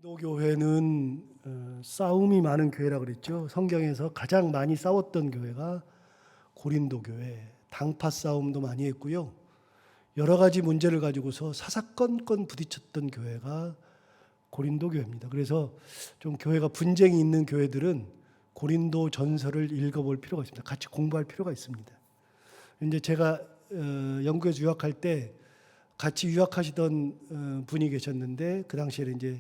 고린도교회는 싸움이 많은 교회라 그랬죠. 성경에서 가장 많이 싸웠던 교회가 고린도교회, 당파 싸움도 많이 했고요. 여러 가지 문제를 가지고서 사사건건 부딪혔던 교회가 고린도교회입니다. 그래서 좀 교회가 분쟁이 있는 교회들은 고린도 전서를 읽어볼 필요가 있습니다. 같이 공부할 필요가 있습니다. 이제 제가 영국에서 유학할 때 같이 유학하시던 분이 계셨는데 그 당시에 이제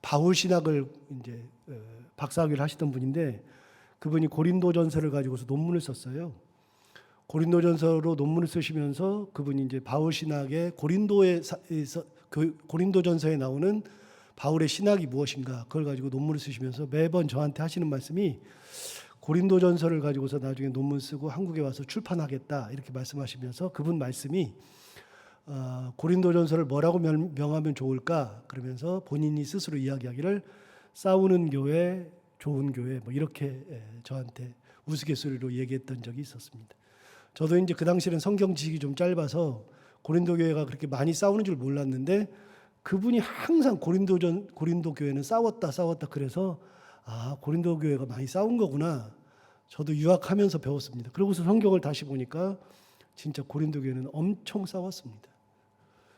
바울 신학을 이제 박사학위를 하시던 분인데 그분이 고린도전서를 가지고서 논문을 썼어요. 고린도전서로 논문을 쓰시면서 그분이 이제 바울 신학의 고린도전서에 나오는 바울의 신학이 무엇인가 그걸 가지고 논문을 쓰시면서 매번 저한테 하시는 말씀이 고린도전서를 가지고서 나중에 논문 쓰고 한국에 와서 출판하겠다 이렇게 말씀하시면서 그분 말씀이 고린도전서를 뭐라고 명하면 좋을까 그러면서 본인이 스스로 이야기하기를 싸우는 교회, 좋은 교회 뭐 이렇게 저한테 우스갯소리로 얘기했던 적이 있었습니다. 저도 이제 그 당시에는 성경 지식이 좀 짧아서 고린도 교회가 그렇게 많이 싸우는 줄 몰랐는데 그분이 항상 고린도 교회는 싸웠다 그래서 고린도 교회가 많이 싸운 거구나. 저도 유학하면서 배웠습니다. 그러고서 성경을 다시 보니까 진짜 고린도 교회는 엄청 싸웠습니다.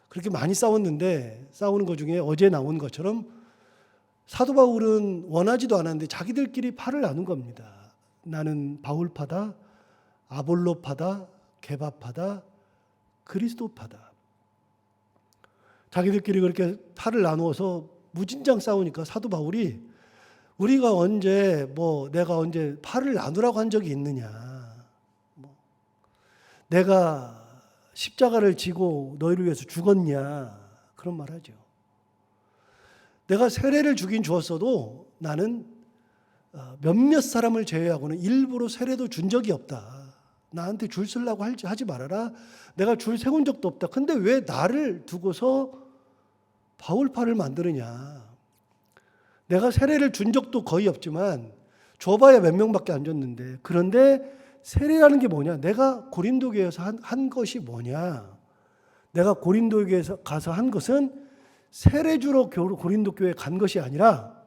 그렇게 많이 싸웠는데 싸우는 것 중에 어제 나온 것처럼 사도 바울은 원하지도 않았는데 자기들끼리 팔을 나눈 겁니다. 나는 바울파다, 아볼로파다, 게바파다, 그리스도파다. 자기들끼리 그렇게 팔을 나누어서 무진장 싸우니까 사도 바울이 우리가 언제 내가 언제 팔을 나누라고 한 적이 있느냐. 내가 십자가를 지고 너희를 위해서 죽었냐. 그런 말 하죠. 내가 세례를 주긴 주었어도 나는 몇몇 사람을 제외하고는 일부러 세례도 준 적이 없다. 나한테 줄 쓰려고 하지 말아라. 내가 줄 세운 적도 없다. 근데 왜 나를 두고서 바울파를 만드느냐. 내가 세례를 준 적도 거의 없지만 줘봐야 몇 명밖에 안 줬는데 그런데 세례라는 게 뭐냐? 내가 고린도 교회에서 한 것이 뭐냐? 내가 고린도 교회에서 가서 한 것은 세례 주러 고린도 교회에 간 것이 아니라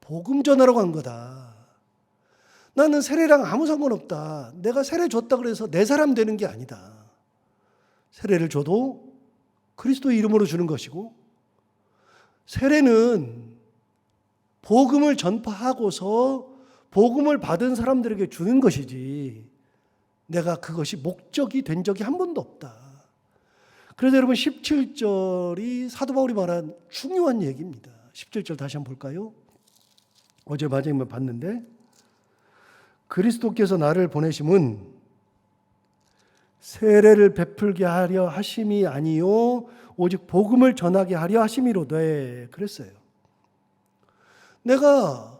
복음 전하러 간 거다. 나는 세례랑 아무 상관없다. 내가 세례 줬다 그래서 내 사람 되는 게 아니다. 세례를 줘도 그리스도의 이름으로 주는 것이고 세례는 복음을 전파하고서 복음을 받은 사람들에게 주는 것이지 내가 그것이 목적이 된 적이 한 번도 없다. 그래서 여러분 17절이 사도 바울이 말한 중요한 얘기입니다. 17절 다시 한번 볼까요? 어제 마지막에 봤는데 그리스도께서 나를 보내심은 세례를 베풀게 하려 하심이 아니요 오직 복음을 전하게 하려 하심이로되 그랬어요. 내가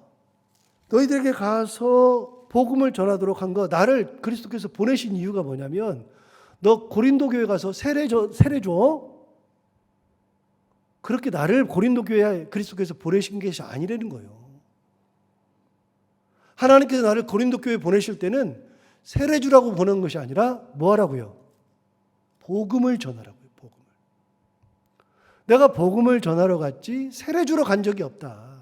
너희들에게 가서 복음을 전하도록 한 거 나를 그리스도께서 보내신 이유가 뭐냐면 너 고린도 교회 가서 세례 줘. 그렇게 나를 고린도 교회에 그리스도께서 보내신 것이 아니라는 거예요. 하나님께서 나를 고린도 교회에 보내실 때는 세례 주라고 보낸 것이 아니라 뭐 하라고요? 복음을 전하라고요. 복음을. 내가 복음을 전하러 갔지 세례 주러 간 적이 없다.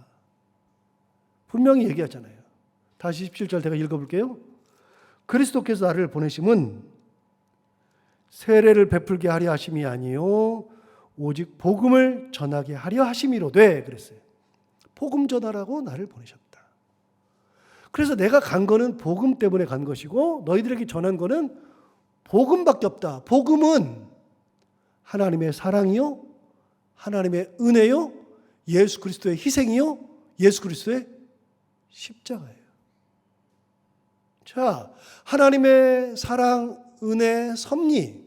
분명히 얘기하잖아요. 다시 17절 제가 읽어볼게요. 그리스도께서 나를 보내심은 세례를 베풀게 하려 하심이 아니요 오직 복음을 전하게 하려 하심이로되 그랬어요. 복음 전하라고 나를 보내셨다. 그래서 내가 간 거는 복음 때문에 간 것이고 너희들에게 전한 거는 복음밖에 없다. 복음은 하나님의 사랑이요 하나님의 은혜요 예수 그리스도의 희생이요 예수 그리스도의 십자가예요. 자, 하나님의 사랑, 은혜, 섭리,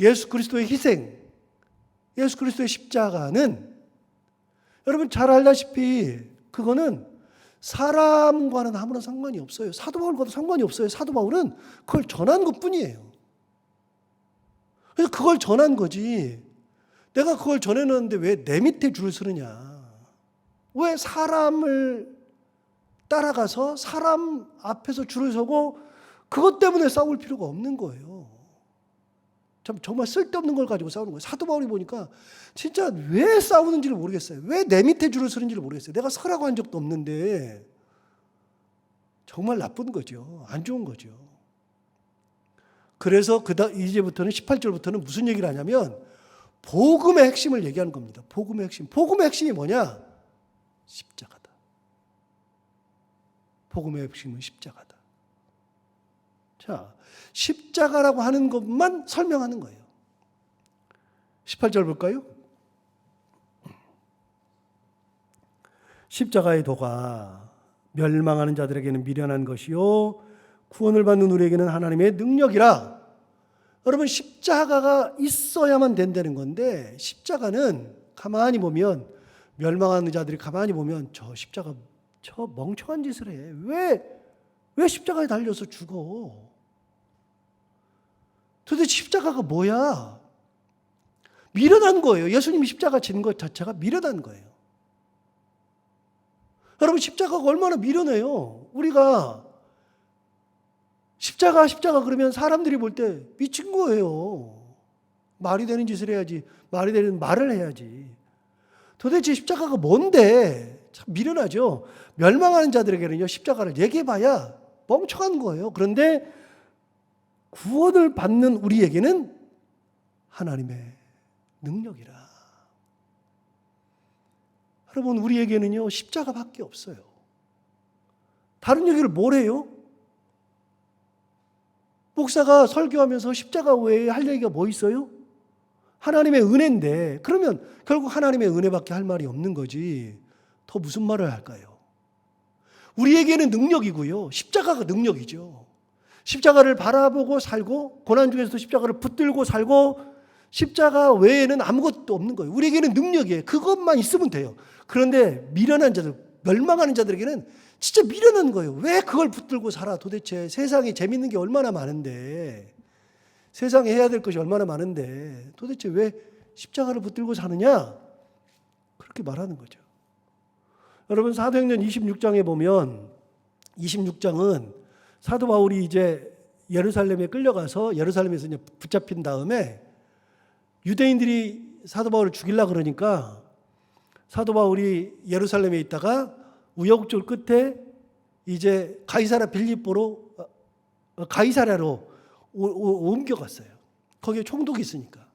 예수 그리스도의 희생, 예수 그리스도의 십자가는 여러분 잘 알다시피 그거는 사람과는 아무런 상관이 없어요. 사도 바울과도 상관이 없어요. 사도 바울은 그걸 전한 것뿐이에요. 그래서 그걸 전한 거지. 내가 그걸 전해놨는데 왜 내 밑에 줄을 서느냐. 왜 사람을 따라가서 사람 앞에서 줄을 서고 그것 때문에 싸울 필요가 없는 거예요. 정말 쓸데없는 걸 가지고 싸우는 거예요. 사도 바울이 보니까 진짜 왜 싸우는지를 모르겠어요. 왜 내 밑에 줄을 서는지를 모르겠어요. 내가 서라고 한 적도 없는데 정말 나쁜 거죠. 안 좋은 거죠. 그래서 이제부터는 18절부터는 무슨 얘기를 하냐면 복음의 핵심을 얘기하는 겁니다. 복음의 핵심. 복음의 핵심이 뭐냐? 십자가다. 복음의 핵심은 십자가다. 자, 십자가라고 하는 것만 설명하는 거예요. 18절 볼까요? 십자가의 도가 멸망하는 자들에게는 미련한 것이요 구원을 받는 우리에게는 하나님의 능력이라. 여러분, 십자가가 있어야만 된다는 건데 십자가는 가만히 보면 멸망하는 자들이 가만히 보면 저 십자가 저 멍청한 짓을 해. 왜 십자가에 달려서 죽어? 도대체 십자가가 뭐야? 미련한 거예요. 예수님이 십자가 지는 것 자체가 미련한 거예요. 여러분, 십자가가 얼마나 미련해요. 우리가 십자가 그러면 사람들이 볼 때 미친 거예요. 말이 되는 짓을 해야지. 말이 되는 말을 해야지. 도대체 십자가가 뭔데? 참 미련하죠. 멸망하는 자들에게는요, 십자가를 얘기해봐야 멍청한 거예요. 그런데 구원을 받는 우리에게는 하나님의 능력이라. 여러분, 우리에게는요 십자가밖에 없어요. 다른 얘기를 뭘 해요? 목사가 설교하면서 십자가 외에 할 얘기가 뭐 있어요? 하나님의 은혜인데, 그러면 결국 하나님의 은혜밖에 할 말이 없는 거지 더 무슨 말을 할까요? 우리에게는 능력이고요, 십자가가 능력이죠. 십자가를 바라보고 살고 고난 중에서도 십자가를 붙들고 살고 십자가 외에는 아무것도 없는 거예요. 우리에게는 능력이에요. 그것만 있으면 돼요. 그런데 미련한 자들, 멸망하는 자들에게는 진짜 미련한 거예요. 왜 그걸 붙들고 살아? 도대체 세상에 재밌는 게 얼마나 많은데, 세상에 해야 될 것이 얼마나 많은데 도대체 왜 십자가를 붙들고 사느냐? 그렇게 말하는 거죠. 여러분, 사도행전 26장에 보면 26장은 사도 바울이 이제 예루살렘에 끌려가서 예루살렘에서 이제 붙잡힌 다음에 유대인들이 사도 바울을 죽이려고 그러니까 사도 바울이 예루살렘에 있다가 우여곡절 끝에 이제 가이사랴로 옮겨갔어요. 거기에 총독이 있으니까.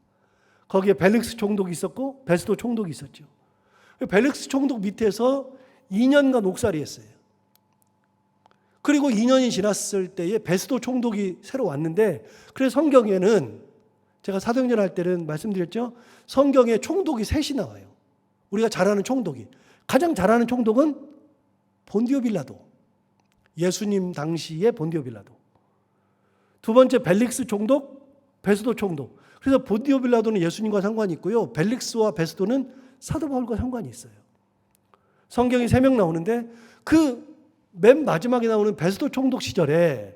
거기에 벨릭스 총독이 있었고 베스도 총독이 있었죠. 벨릭스 총독 밑에서 2년간 옥살이 했어요. 그리고 2년이 지났을 때에 베스도 총독이 새로 왔는데, 그래서 성경에는 제가 사도행전 할 때는 말씀드렸죠. 성경에 총독이 셋이 나와요. 우리가 잘 아는 총독이. 가장 잘 아는 총독은 본디오 빌라도. 예수님 당시의 본디오 빌라도. 두 번째 벨릭스 총독, 베스도 총독. 그래서 본디오 빌라도는 예수님과 상관이 있고요, 벨릭스와 베스도는 사도 바울과 상관이 있어요. 성경이 3명 나오는데 그 맨 마지막에 나오는 베스도 총독 시절에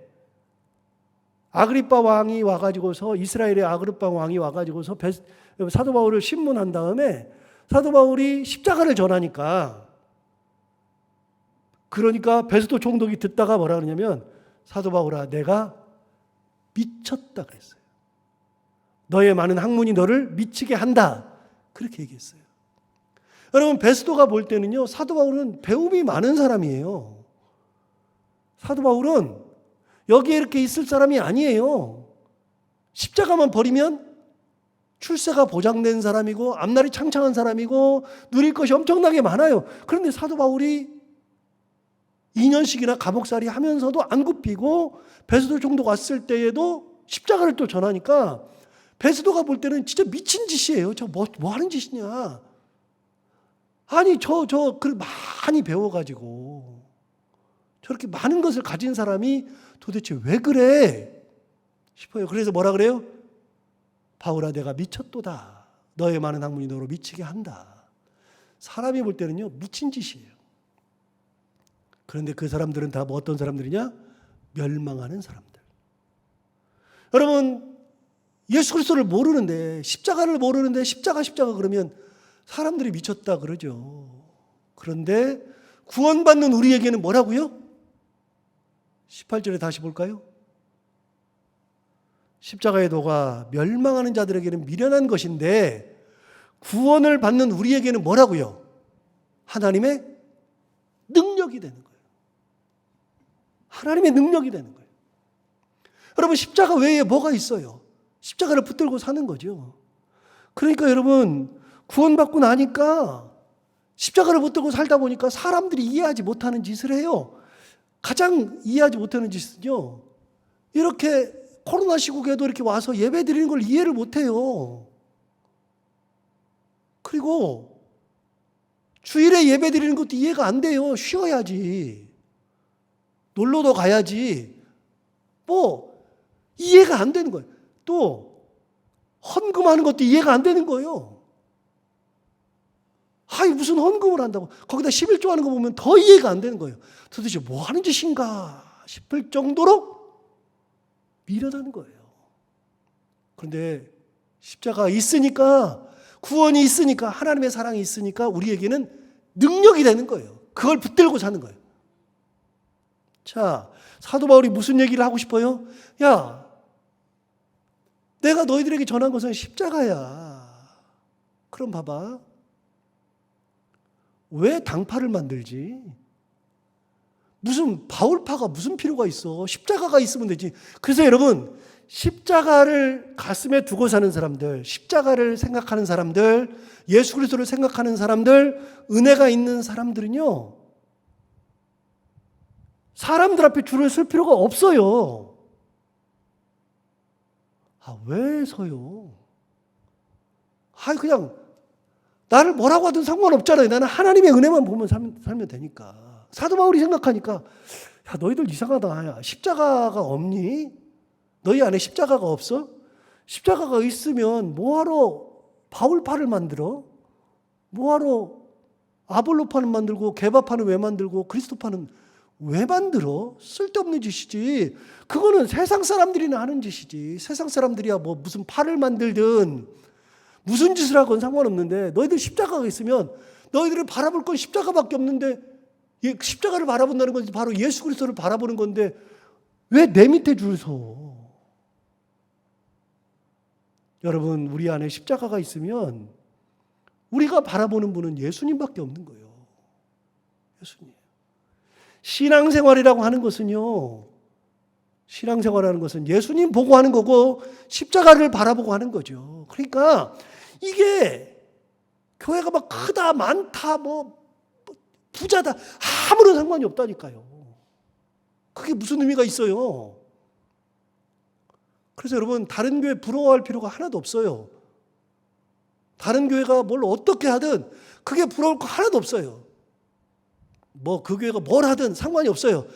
아그리빠 왕이 와가지고서, 이스라엘의 아그리빠 왕이 와가지고서 사도 바울을 신문한 다음에 사도 바울이 십자가를 전하니까, 그러니까 베스도 총독이 듣다가 뭐라 그러냐면, 사도 바울아, 내가 미쳤다 그랬어요. 너의 많은 학문이 너를 미치게 한다. 그렇게 얘기했어요. 여러분, 베스도가 볼 때는요, 사도 바울은 배움이 많은 사람이에요. 사도 바울은 여기에 이렇게 있을 사람이 아니에요. 십자가만 버리면 출세가 보장된 사람이고 앞날이 창창한 사람이고 누릴 것이 엄청나게 많아요. 그런데 사도 바울이 2년씩이나 감옥살이 하면서도 안 굽히고 베스도 총독 왔을 때에도 십자가를 또 전하니까 베스도가 볼 때는 진짜 미친 짓이에요. 저 뭐 하는 짓이냐. 아니 그 많이 배워가지고 저렇게 많은 것을 가진 사람이 도대체 왜 그래 싶어요. 그래서 뭐라 그래요? 바울아, 내가 미쳤도다. 너의 많은 학문이 너로 미치게 한다. 사람이 볼 때는요, 미친 짓이에요. 그런데 그 사람들은 다 뭐 어떤 사람들이냐? 멸망하는 사람들. 여러분, 예수 그리스도를 모르는데, 십자가를 모르는데 십자가 그러면 사람들이 미쳤다 그러죠. 그런데 구원받는 우리에게는 뭐라고요? 18절에 다시 볼까요? 십자가의 도가 멸망하는 자들에게는 미련한 것인데 구원을 받는 우리에게는 뭐라고요? 하나님의 능력이 되는 거예요. 하나님의 능력이 되는 거예요. 여러분, 십자가 외에 뭐가 있어요? 십자가를 붙들고 사는 거죠. 그러니까 여러분, 구원받고 나니까 십자가를 붙들고 살다 보니까 사람들이 이해하지 못하는 짓을 해요. 가장 이해하지 못하는 짓은요, 이렇게 코로나 시국에도 이렇게 와서 예배 드리는 걸 이해를 못해요. 그리고 주일에 예배 드리는 것도 이해가 안 돼요. 쉬어야지. 놀러도 가야지. 뭐 이해가 안 되는 거예요. 또 헌금하는 것도 이해가 안 되는 거예요. 아이, 무슨 헌금을 한다고. 거기다 11조 하는 거 보면 더 이해가 안 되는 거예요. 도대체 뭐 하는 짓인가 싶을 정도로 미련한 거예요. 그런데 십자가가 있으니까, 구원이 있으니까, 하나님의 사랑이 있으니까 우리에게는 능력이 되는 거예요. 그걸 붙들고 사는 거예요. 자, 사도 바울이 무슨 얘기를 하고 싶어요? 야, 내가 너희들에게 전한 것은 십자가야. 그럼 봐봐. 왜 당파를 만들지? 무슨 바울파가 무슨 필요가 있어? 십자가가 있으면 되지. 그래서 여러분, 십자가를 가슴에 두고 사는 사람들, 십자가를 생각하는 사람들, 예수 그리스도를 생각하는 사람들, 은혜가 있는 사람들은요, 사람들 앞에 줄을 설 필요가 없어요. 아, 왜 서요? 아, 그냥 나를 뭐라고 하든 상관없잖아요. 나는 하나님의 은혜만 보면 살면 되니까. 사도 바울이 생각하니까, 야, 너희들 이상하다. 야, 십자가가 없니? 너희 안에 십자가가 없어? 십자가가 있으면 뭐하러 바울파를 만들어? 뭐하러 아볼로파는 만들고 게바파는 왜 만들고 그리스도파는 왜 만들어? 쓸데없는 짓이지. 그거는 세상 사람들이나 하는 짓이지. 세상 사람들이야 뭐 무슨 파를 만들든 무슨 짓을 하건 상관없는데, 너희들 십자가가 있으면 너희들을 바라볼 건 십자가밖에 없는데, 십자가를 바라본다는 건 바로 예수 그리스도를 바라보는 건데 왜 내 밑에 줄 서? 여러분, 우리 안에 십자가가 있으면 우리가 바라보는 분은 예수님밖에 없는 거예요. 예수님. 신앙생활이라고 하는 것은요, 신앙생활이라는 것은 예수님 보고 하는 거고 십자가를 바라보고 하는 거죠. 그러니까 이게 교회가 막 크다, 많다, 뭐 부자다, 아무런 상관이 없다니까요. 그게 무슨 의미가 있어요? 그래서 여러분, 다른 교회 부러워할 필요가 하나도 없어요. 다른 교회가 뭘 어떻게 하든 그게 부러울 거 하나도 없어요. 뭐 그 교회가 뭘 하든 상관이 없어요.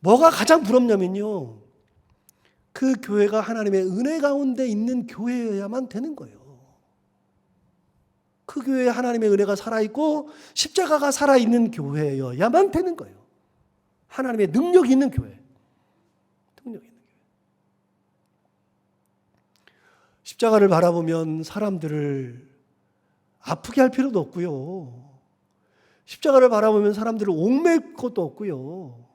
뭐가 가장 부럽냐면요, 그 교회가 하나님의 은혜 가운데 있는 교회여야만 되는 거예요. 그 교회에 하나님의 은혜가 살아있고 십자가가 살아있는 교회여야만 되는 거예요. 하나님의 능력이 있는 교회. 능력이 있는 교회. 십자가를 바라보면 사람들을 아프게 할 필요도 없고요. 십자가를 바라보면 사람들을 옥매일 것도 없고요.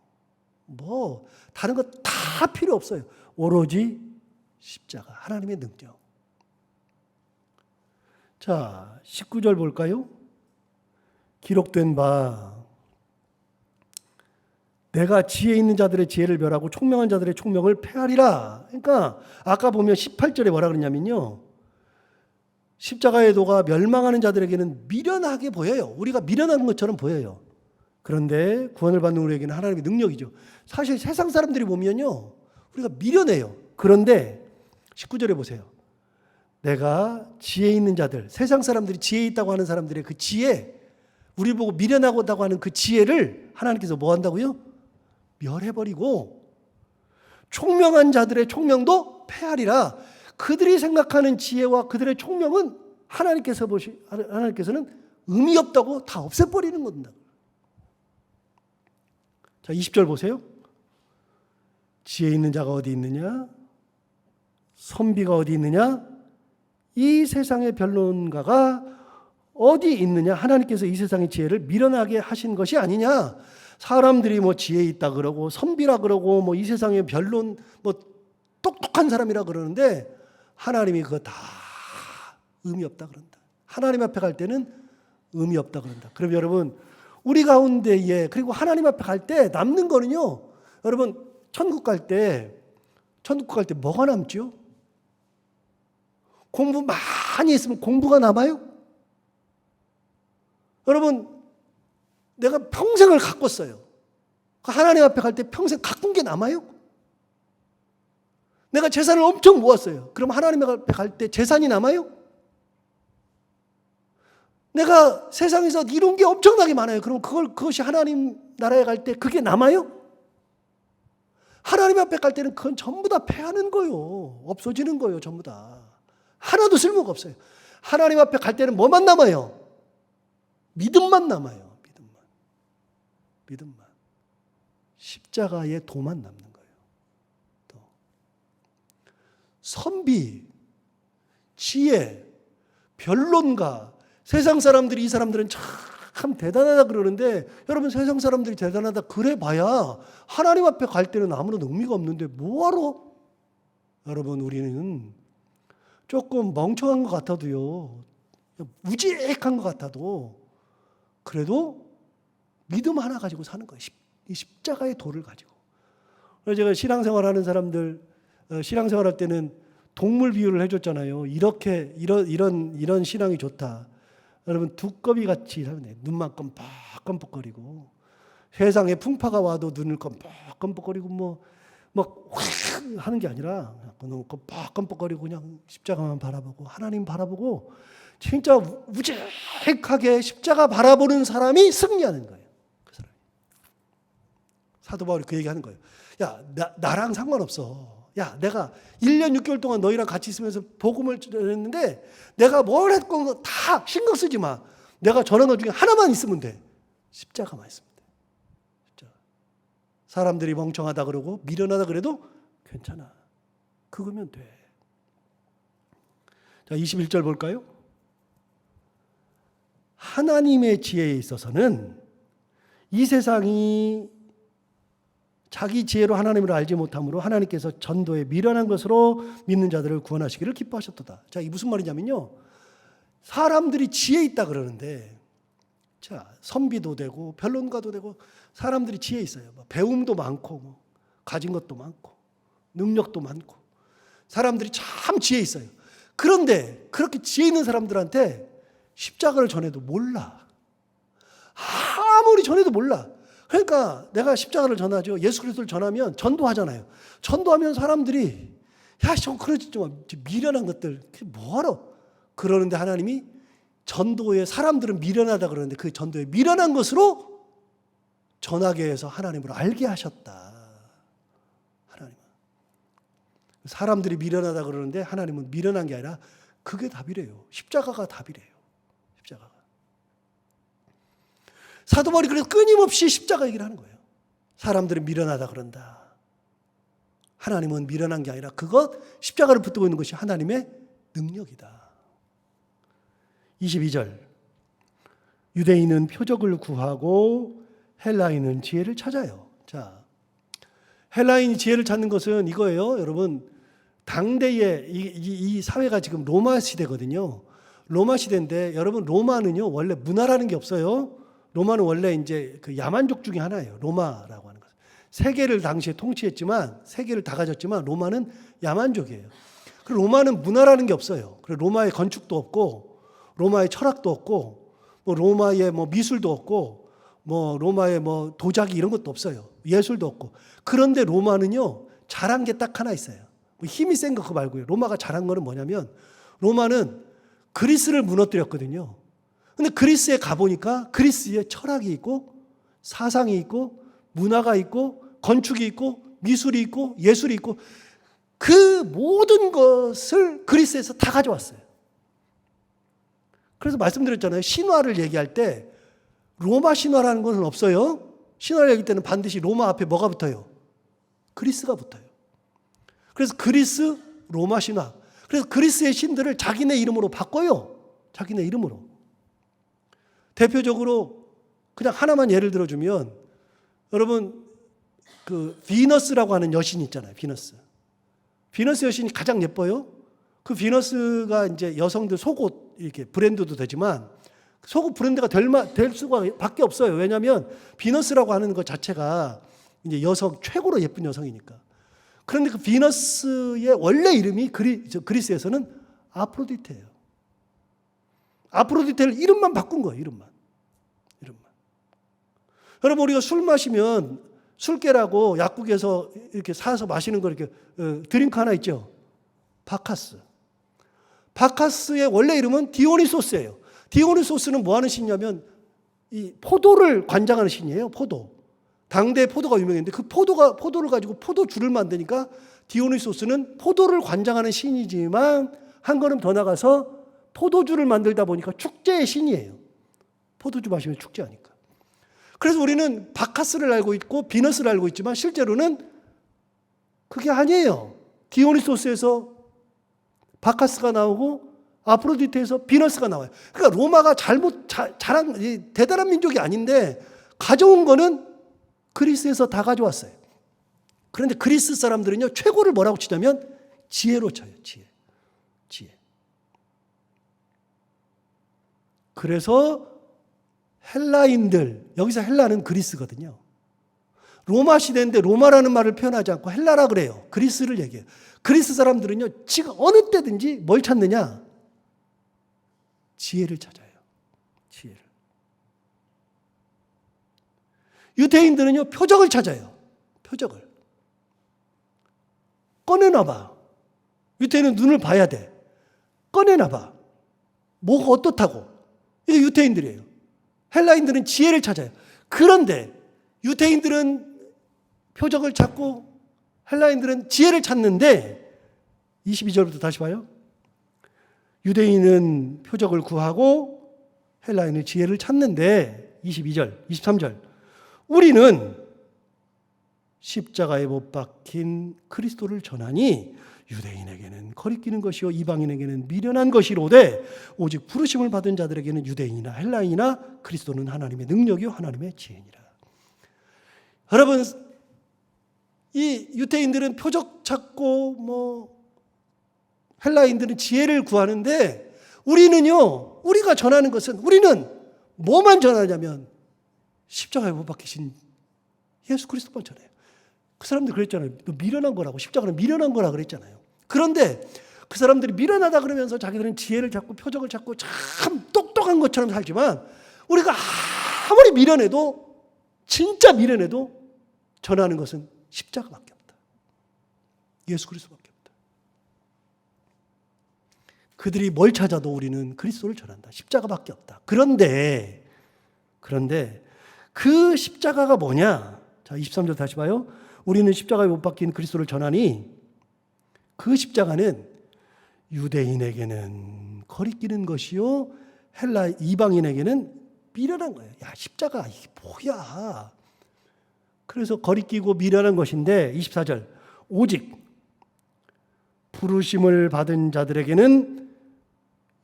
뭐 다른 거 다 필요 없어요. 오로지 십자가, 하나님의 능력. 자, 19절 볼까요? 기록된 바 내가 지혜 있는 자들의 지혜를 멸하고 총명한 자들의 총명을 폐하리라. 그러니까 아까 보면 18절에 뭐라 그러냐면요, 십자가의 도가 멸망하는 자들에게는 미련하게 보여요. 우리가 미련한 것처럼 보여요. 그런데 구원을 받는 우리에게는 하나님의 능력이죠. 사실 세상 사람들이 보면요, 우리가 미련해요. 그런데 19절에 보세요. 내가 지혜 있는 자들, 세상 사람들이 지혜 있다고 하는 사람들의 그 지혜, 우리 보고 미련하다고 하는 그 지혜를 하나님께서 뭐 한다고요? 멸해버리고 총명한 자들의 총명도 폐하리라. 그들이 생각하는 지혜와 그들의 총명은 하나님께서는 의미 없다고 다 없애버리는 겁니다. 자, 20절 보세요. 지혜 있는 자가 어디 있느냐? 선비가 어디 있느냐? 이 세상의 변론가가 어디 있느냐? 하나님께서 이 세상의 지혜를 미련하게 하신 것이 아니냐? 사람들이 뭐 지혜 있다 그러고 선비라 그러고 뭐 이 세상의 변론 뭐 똑똑한 사람이라 그러는데 하나님이 그거 다 의미 없다 그런다. 하나님 앞에 갈 때는 의미 없다 그런다. 그럼 여러분 우리 가운데에 그리고 하나님 앞에 갈 때 남는 거는요. 여러분 천국 갈 때 뭐가 남죠? 공부 많이 했으면 공부가 남아요? 여러분 내가 평생을 가꿨어요. 하나님 앞에 갈 때 평생 가꾼 게 남아요? 내가 재산을 엄청 모았어요. 그럼 하나님 앞에 갈 때 재산이 남아요? 내가 세상에서 이룬 게 엄청나게 많아요. 그럼 그것이 하나님 나라에 갈 때 그게 남아요? 하나님 앞에 갈 때는 그건 전부 다 패하는 거예요. 없어지는 거예요. 전부 다. 하나도 쓸모가 없어요. 하나님 앞에 갈 때는 뭐만 남아요? 믿음만 남아요. 믿음만. 십자가의 도만 남는 거예요. 또 선비, 지혜, 변론가, 세상 사람들이 이 사람들은 참 대단하다 그러는데 여러분 세상 사람들이 대단하다 그래 봐야 하나님 앞에 갈 때는 아무런 의미가 없는데 뭐하러? 여러분 우리는 조금 멍청한 것 같아도요. 무지익한 것 같아도 그래도 믿음 하나 가지고 사는 거예요. 이 십자가의 도를 가지고. 그래서 제가 신앙생활하는 사람들 신앙생활할 때는 동물 비유를 해줬잖아요. 이런 신앙이 좋다. 여러분 두꺼비 같이 사면 돼요. 눈만 껌뻑껌뻑거리고 세상에 풍파가 와도 눈을 껌뻑껌뻑거리고 막 하는 게 아니라 너무 껌뻑껌뻑거리고 그냥 십자가만 바라보고 하나님 바라보고 진짜 우직하게 십자가 바라보는 사람이 승리하는 거예요. 그 사람이. 사도 바울이 그 얘기하는 거예요. 야, 나랑 상관없어. 야, 내가 1년 6개월 동안 너희랑 같이 있으면서 복음을 전했는데 내가 뭘 했건 다 신경 쓰지 마. 내가 전한 것 중에 하나만 있으면 돼. 십자가만 있으면 돼. 십자가. 사람들이 멍청하다 그러고 미련하다 그래도 괜찮아. 그거면 돼. 자, 21절 볼까요? 하나님의 지혜에 있어서는 이 세상이 자기 지혜로 하나님을 알지 못함으로 하나님께서 전도에 미련한 것으로 믿는 자들을 구원하시기를 기뻐하셨도다. 자, 이게 무슨 말이냐면요. 사람들이 지혜 있다 그러는데 자, 선비도 되고 변론가도 되고 사람들이 지혜 있어요. 배움도 많고 가진 것도 많고 능력도 많고 사람들이 참 지혜 있어요. 그런데 그렇게 지혜 있는 사람들한테 십자가를 전해도 몰라. 아무리 전해도 몰라. 그러니까 내가 십자가를 전하죠. 예수 그리스도를 전하면 전도하잖아요. 전도하면 사람들이 야, 좀 그러지 좀 미련한 것들 뭐하러? 그러는데 하나님이 전도에 사람들은 미련하다 그러는데 그 전도에 미련한 것으로 전하게 해서 하나님을 알게 하셨다. 하나님. 사람들이 미련하다 그러는데 하나님은 미련한 게 아니라 그게 답이래요. 십자가가 답이래요. 십자가가. 사도 바울이 그래서 끊임없이 십자가 얘기를 하는 거예요. 사람들은 미련하다 그런다. 하나님은 미련한 게 아니라 그것 십자가를 붙들고 있는 것이 하나님의 능력이다. 22절 유대인은 표적을 구하고 헬라인은 지혜를 찾아요. 자, 헬라인이 지혜를 찾는 것은 이거예요. 여러분 당대의 이 사회가 지금 로마 시대거든요. 로마 시대인데 여러분 로마는요 원래 문화라는 게 없어요. 로마는 원래 이제 그 야만족 중에 하나예요. 로마라고 하는 것. 세계를 당시에 통치했지만 세계를 다 가졌지만 로마는 야만족이에요. 그리고 로마는 문화라는 게 없어요. 그리고 로마의 건축도 없고 로마의 철학도 없고 뭐 로마의 뭐 미술도 없고 뭐 로마의 뭐 도자기 이런 것도 없어요. 예술도 없고. 그런데 로마는요 잘한 게 딱 하나 있어요. 뭐 힘이 센 거 그거 말고요. 로마가 잘한 거는 뭐냐면 로마는 그리스를 무너뜨렸거든요. 근데 그리스에 가보니까 그리스에 철학이 있고 사상이 있고 문화가 있고 건축이 있고 미술이 있고 예술이 있고 그 모든 것을 그리스에서 다 가져왔어요. 그래서 말씀드렸잖아요. 신화를 얘기할 때 로마 신화라는 것은 없어요. 신화를 얘기할 때는 반드시 로마 앞에 뭐가 붙어요? 그리스가 붙어요. 그래서 그리스, 로마 신화. 그래서 그리스의 신들을 자기네 이름으로 바꿔요. 자기네 이름으로. 대표적으로 그냥 하나만 예를 들어주면 여러분 그 비너스라고 하는 여신 있잖아요. 비너스. 비너스 여신이 가장 예뻐요. 그 비너스가 이제 여성들 속옷 이렇게 브랜드도 되지만 속옷 브랜드가 될 수가 밖에 없어요. 왜냐하면 비너스라고 하는 것 자체가 이제 여성 최고로 예쁜 여성이니까. 그런데 그 비너스의 원래 이름이 그리스에서는 아프로디테예요. 아프로디테를 이름만 바꾼 거예요. 이름만. 여러분, 우리가 술 마시면 술깨라고 약국에서 이렇게 사서 마시는 거 이렇게 드링크 하나 있죠. 바카스. 바카스의 원래 이름은 디오니소스예요. 디오니소스는 뭐 하는 신이냐면 이 포도를 관장하는 신이에요. 포도. 당대 포도가 유명했는데 그 포도를 가지고 포도주를 만드니까 디오니소스는 포도를 관장하는 신이지만 한 걸음 더 나가서 포도주를 만들다 보니까 축제의 신이에요. 포도주 마시면 축제하니까. 그래서 우리는 바카스를 알고 있고 비너스를 알고 있지만 실제로는 그게 아니에요. 디오니소스에서 바카스가 나오고 아프로디테에서 비너스가 나와요. 그러니까 로마가 대단한 민족이 아닌데 가져온 거는 그리스에서 다 가져왔어요. 그런데 그리스 사람들은요, 최고를 뭐라고 치냐면 지혜로 쳐요. 지혜. 그래서 헬라인들, 여기서 헬라는 그리스거든요. 로마 시대인데 로마라는 말을 표현하지 않고 헬라라 그래요. 그리스를 얘기해요. 그리스 사람들은요, 지금 어느 때든지 뭘 찾느냐? 지혜를 찾아요. 지혜를. 유대인들은요, 표적을 찾아요. 표적을. 꺼내놔봐. 유대인은 눈을 봐야 돼. 꺼내놔봐. 뭐가 어떻다고. 이게 유대인들이에요. 헬라인들은 지혜를 찾아요. 그런데 유대인들은 표적을 찾고 헬라인들은 지혜를 찾는데 22절부터 다시 봐요. 유대인은 표적을 구하고 헬라인은 지혜를 찾는데 22절, 23절. 우리는 십자가에 못 박힌 그리스도를 전하니 유대인에게는 거리끼는 것이요 이방인에게는 미련한 것이로되 오직 부르심을 받은 자들에게는 유대인이나 헬라인이나 그리스도는 하나님의 능력이요 하나님의 지혜니라. 여러분, 이 유대인들은 표적 찾고 헬라인들은 지혜를 구하는데 우리는요, 우리가 전하는 것은 우리는 뭐만 전하냐면 십자가에 못 박히신 예수 그리스도만 전해요. 그 사람들 그랬잖아요. 미련한 거라고. 십자가는 미련한 거라 그랬잖아요. 그런데 그 사람들이 미련하다 그러면서 자기들은 지혜를 찾고 표적을 찾고 참 똑똑한 것처럼 살지만 우리가 아무리 미련해도 진짜 미련해도 전하는 것은 십자가밖에 없다. 예수 그리스도밖에 없다. 그들이 뭘 찾아도 우리는 그리스도를 전한다. 십자가밖에 없다. 그런데 그 십자가가 뭐냐? 자, 23절 다시 봐요. 우리는 십자가에 못 박힌 그리스도를 전하니 그 십자가는 유대인에게는 거리끼는 것이요 헬라 이방인에게는 미련한 거예요. 야, 십자가 이게 뭐야? 그래서 거리끼고 미련한 것인데 24절 오직 부르심을 받은 자들에게는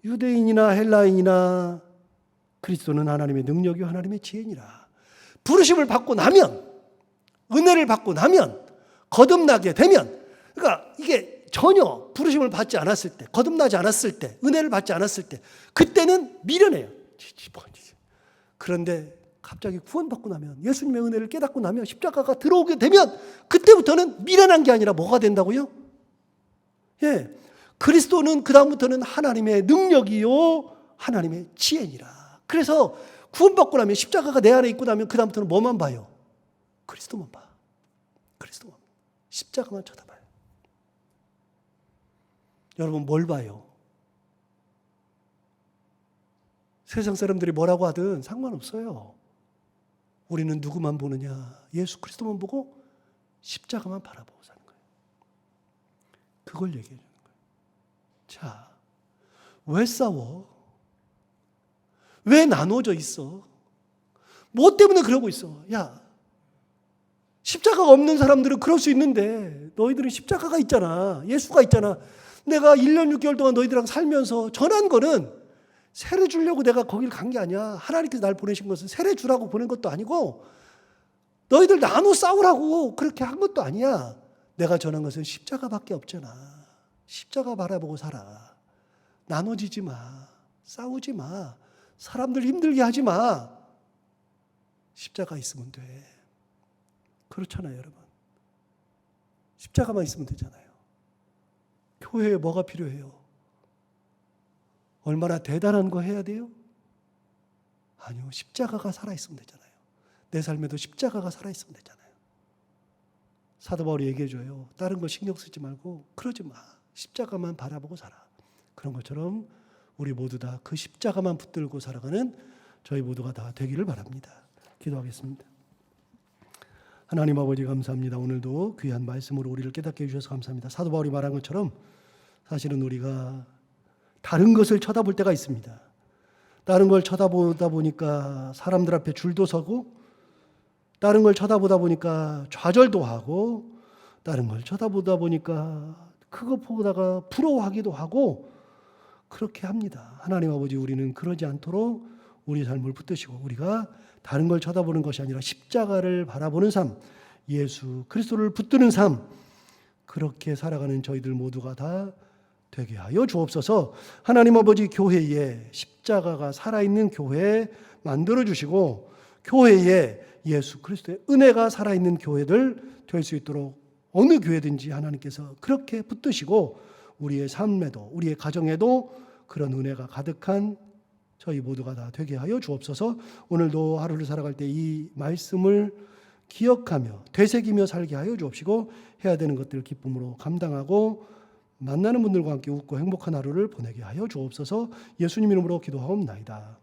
유대인이나 헬라인이나 그리스도는 하나님의 능력이요 하나님의 지혜니라. 부르심을 받고 나면 은혜를 받고 나면 거듭나게 되면 그러니까 이게 전혀 부르심을 받지 않았을 때 거듭나지 않았을 때 은혜를 받지 않았을 때 그때는 미련해요. 그런데 갑자기 구원받고 나면 예수님의 은혜를 깨닫고 나면 십자가가 들어오게 되면 그때부터는 미련한 게 아니라 뭐가 된다고요? 예, 그리스도는 그 다음부터는 하나님의 능력이요 하나님의 지혜니라. 그래서 구원받고 나면 십자가가 내 안에 있고 나면 그 다음부터는 뭐만 봐요? 그리스도만 봐. 그리스도만. 십자가만 쳐다봐요. 여러분 뭘 봐요? 세상 사람들이 뭐라고 하든 상관없어요. 우리는 누구만 보느냐? 예수 그리스도만 보고 십자가만 바라보고 사는 거예요. 그걸 얘기해 주는 거예요. 자, 왜 싸워? 왜 나눠져 있어? 뭐 때문에 그러고 있어? 야, 십자가가 없는 사람들은 그럴 수 있는데 너희들은 십자가가 있잖아. 예수가 있잖아. 내가 1년 6개월 동안 너희들이랑 살면서 전한 거는 세례 주려고 내가 거길 간 게 아니야. 하나님께서 날 보내신 것은 세례 주라고 보낸 것도 아니고 너희들 나눠 싸우라고 그렇게 한 것도 아니야. 내가 전한 것은 십자가밖에 없잖아. 십자가 바라보고 살아. 나눠지지 마. 싸우지 마. 사람들 힘들게 하지 마. 십자가 있으면 돼. 그렇잖아요, 여러분. 십자가만 있으면 되잖아요. 교회에 뭐가 필요해요? 얼마나 대단한 거 해야 돼요? 아니요. 십자가가 살아있으면 되잖아요. 내 삶에도 십자가가 살아있으면 되잖아요. 사도 바울이 얘기해줘요. 다른 거 신경 쓰지 말고 그러지 마. 십자가만 바라보고 살아. 그런 것처럼 우리 모두 다 그 십자가만 붙들고 살아가는 저희 모두가 다 되기를 바랍니다. 기도하겠습니다. 하나님 아버지 감사합니다. 오늘도 귀한 말씀으로 우리를 깨닫게 해주셔서 감사합니다. 사도 바울이 말한 것처럼 사실은 우리가 다른 것을 쳐다볼 때가 있습니다. 다른 걸 쳐다보다 보니까 사람들 앞에 줄도 서고, 다른 걸 쳐다보다 보니까 좌절도 하고, 다른 걸 쳐다보다 보니까 그거 보다가 부러워하기도 하고 그렇게 합니다. 하나님 아버지, 우리는 그러지 않도록 우리 삶을 붙드시고 우리가 다른 걸 쳐다보는 것이 아니라 십자가를 바라보는 삶, 예수 그리스도를 붙드는 삶, 그렇게 살아가는 저희들 모두가 다 되게 하여 주옵소서. 하나님 아버지, 교회에 십자가가 살아있는 교회 만들어주시고 교회에 예수 그리스도의 은혜가 살아있는 교회들 될 수 있도록 어느 교회든지 하나님께서 그렇게 붙드시고 우리의 삶에도 우리의 가정에도 그런 은혜가 가득한 저희 모두가 다 되게 하여 주옵소서. 오늘도 하루를 살아갈 때 이 말씀을 기억하며 되새기며 살게 하여 주옵시고 해야 되는 것들을 기쁨으로 감당하고 만나는 분들과 함께 웃고 행복한 하루를 보내게 하여 주옵소서. 예수님 이름으로 기도하옵나이다.